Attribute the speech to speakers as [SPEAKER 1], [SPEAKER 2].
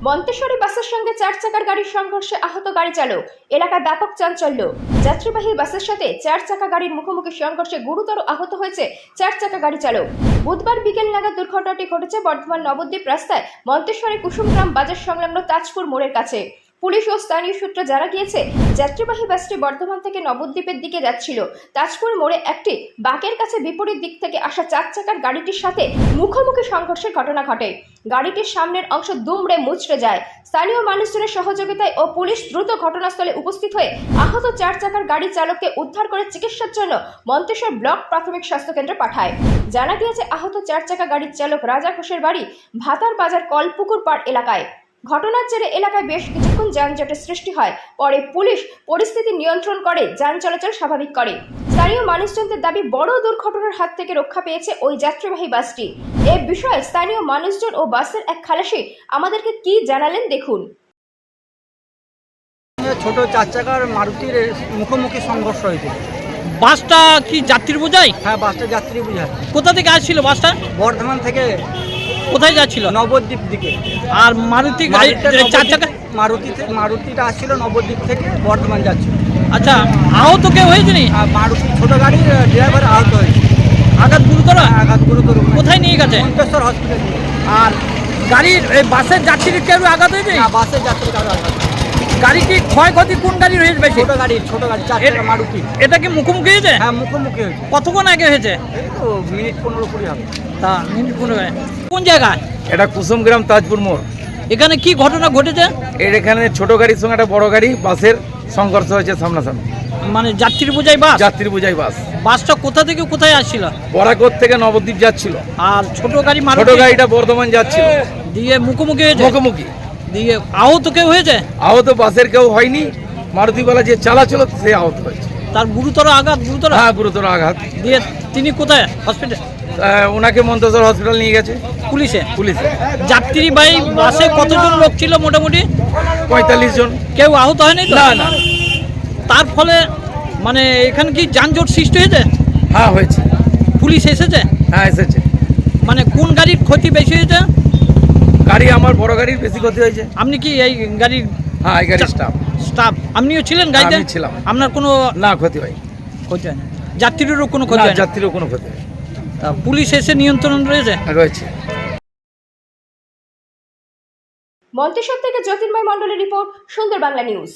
[SPEAKER 1] Montessori বাসের সঙ্গে 4 চাকার গাড়ির সংঘর্ষে আহত গাড়ি চালক। এলাকায় ব্যাপক চাঞ্চল্য। যাত্রীবাহী বাসের সাথে 4 চাকা গাড়ির মুখোমুখি সংঘর্ষে গুরুতর আহত হয়েছে 4 চাকা গাড়ি চালক। বুধবার বিকেল নাগাদ দুর্ঘটনাটি ঘটেছে বর্ধমান নবদ্বীপ রাস্তায় মন্তেশ্বরী কুসুমগ্রাম বাজার সংলগ্ন তাজপুর মোড়ের কাছে। পুলিশ ও স্থানীয় সূত্রে জানা গিয়েছে, যাত্রীবাহী বাসটি বর্ধমান থেকে নবদ্বীপের দিকে যাচ্ছিল। তাজপুর মোড়ে একটি বাঁকের কাছে বিপরীত দিক থেকে আসা 4 চাকার গাড়িটির সাথে মুখোমুখি সংঘর্ষের ঘটনা ঘটে। গাড়িটির সামনের অংশ দুমড়ে মুচড়ে যায়। স্থানীয় মানুষজনের সহযোগিতায় ও পুলিশ দ্রুত ঘটনাস্থলে উপস্থিত হয়ে আহত 4 চাকার গাড়ি চালককে উদ্ধার করে চিকিৎসার জন্য মন্তেশ্বর ব্লক প্রাথমিক স্বাস্থ্য কেন্দ্রে পাঠায়। জানা গিয়েছে, আহত 4 চাকা গাড়ির চালক রাজা ঘোষের বাড়ি ভাতার বাজার কলপুকুর পাড় এলাকায়। ঘটনার জেরে এলাকায় বেশ কিছুক্ষণ যানজটের সৃষ্টি হয়। পরে পুলিশ পরিস্থিতি নিয়ন্ত্রণ করে যান চলাচল স্বাভাবিক করে। স্থানীয় মানুষজনদের দাবি, বড় দুর্ঘটনার হাত থেকে রক্ষা পেয়েছে ওই যাত্রীবাহী বাসটি। এ বিষয়ে স্থানীয় মানুষজন ও বাসের এক খালাসি আমাদেরকে কি জানালেন দেখুন।
[SPEAKER 2] ছোট 4 চাকার মারুতির মুখোমুখি সংঘর্ষ হয়েছে।
[SPEAKER 3] বাসটা কি যাত্রী বোঝায়?
[SPEAKER 2] হ্যাঁ, বাসটা যাত্রী বোঝায়।
[SPEAKER 3] কোথা থেকে আসছিল বাসটা?
[SPEAKER 2] বর্ধমান থেকে
[SPEAKER 3] কোথায় যাচ্ছিল?
[SPEAKER 2] নবদ্বীপ দিকে।
[SPEAKER 3] আর মারুতি গাড়ি 4 চাকা
[SPEAKER 2] মারুতিটা আসছিল নবদ্বীপ থেকে বর্ধমান যাচ্ছিল।
[SPEAKER 3] আচ্ছা, আহত কেউ হয়েছে নি?
[SPEAKER 2] আর মারুতি ছোট গাড়ির ড্রাইভার আহত হয়েছে।
[SPEAKER 3] আঘাত গুরুতর?
[SPEAKER 2] আঘাত গুরুতর।
[SPEAKER 3] কোথায় নিয়ে গেছে?
[SPEAKER 2] মন্তেশ্বর হসপিটাল।
[SPEAKER 3] আর গাড়ির বাসের যাত্রীর কেউ আঘাত হয়েছে?
[SPEAKER 2] না, বাসের যাত্রী কারো আঘাত।
[SPEAKER 3] গাড়ি কি ক্ষয়ক্ষতি কোন গাড়ির হয়েছে বেশি?
[SPEAKER 2] ছোট গাড়ি 4 চাকা মারুতি।
[SPEAKER 3] এটা কি মুখোমুখি হয়েছে?
[SPEAKER 2] হ্যাঁ, মুখোমুখি হয়েছে।
[SPEAKER 3] কতক্ষণ আগে হয়েছে?
[SPEAKER 2] এই তো মিনিট 15-20 হবে।
[SPEAKER 3] তা মিনিট 15। কোন জায়গায়?
[SPEAKER 4] এটা কুসুমগ্রাম তাজপুর মোড়।
[SPEAKER 3] এখানে কি ঘটনা ঘটেছে?
[SPEAKER 4] এখানে ছোট গাড়ির সঙ্গে একটা বড় গাড়ি বাসের সংঘর্ষ হয়েছে সামনাসামনি।
[SPEAKER 3] মানে যাত্রী বোঝাই বাস?
[SPEAKER 4] যাত্রী বোঝাই বাস।
[SPEAKER 3] বাসটা কোথা থেকে কোথায় আসছিল?
[SPEAKER 4] বরাকর থেকে নবদ্বীপ যাচ্ছিল।
[SPEAKER 3] আর ছোট গাড়ি
[SPEAKER 4] ছোট গাড়িটা বর্ধমান যাচ্ছিল।
[SPEAKER 3] দিয়ে মুখোমুখি হয়েছে?
[SPEAKER 4] মুখোমুখি।
[SPEAKER 3] দিয়ে আহত কেউ হয়েছে?
[SPEAKER 4] আহত বাসের কেউ হয়নি, মারুতিওয়ালা যে চালাচ্ছিল সে আহত হয়েছে।
[SPEAKER 3] তার গুরুতর আঘাত? গুরুতর?
[SPEAKER 4] হ্যাঁ, গুরুতর আঘাত।
[SPEAKER 3] দিয়ে তিনি কোথায়? হসপিটাল?
[SPEAKER 4] ওনাকে মন্তেশ্বর হসপিটাল নিয়ে গেছে
[SPEAKER 3] পুলিশে?
[SPEAKER 4] পুলিশে।
[SPEAKER 3] যাত্রী বাই বাসে কতজন লোক ছিল মোটামুটি?
[SPEAKER 4] 45 জন।
[SPEAKER 3] কেউ আহত হয়নি তো?
[SPEAKER 4] না না।
[SPEAKER 3] তার ফলে মানে এখানে কি যানজট সৃষ্টি হয়েছে?
[SPEAKER 4] হ্যাঁ, হয়েছে।
[SPEAKER 3] পুলিশ এসেছে?
[SPEAKER 4] হ্যাঁ, এসেছে।
[SPEAKER 3] মানে কোন গাড়ির ক্ষতি বেশি হয়েছে?
[SPEAKER 4] গাড়ি আমার বড় গাড়ির বেশি ক্ষতি হয়েছে।
[SPEAKER 3] আপনি কি এই গাড়ির?
[SPEAKER 4] হ্যাঁ, এই গাড়ির
[SPEAKER 3] স্টাফ? আপনিও ছিলেন গাড়িতে?
[SPEAKER 4] আমি ছিলাম।
[SPEAKER 3] আপনার কোনো
[SPEAKER 4] না ক্ষতি হয়?
[SPEAKER 3] ক্ষতি হয় না। যাত্রীরও কোনো ক্ষতি
[SPEAKER 4] না,
[SPEAKER 3] হয় না?
[SPEAKER 4] যাত্রীরও কোনো ক্ষতি হয়।
[SPEAKER 3] তা পুলিশ এসে নিয়ন্ত্রণ রয়েছে?
[SPEAKER 4] রয়েছে।
[SPEAKER 1] মন্তেশ্বর থেকে জ্যোতির্ময় মণ্ডলের রিপোর্ট, সুন্দর বাংলা নিউজ।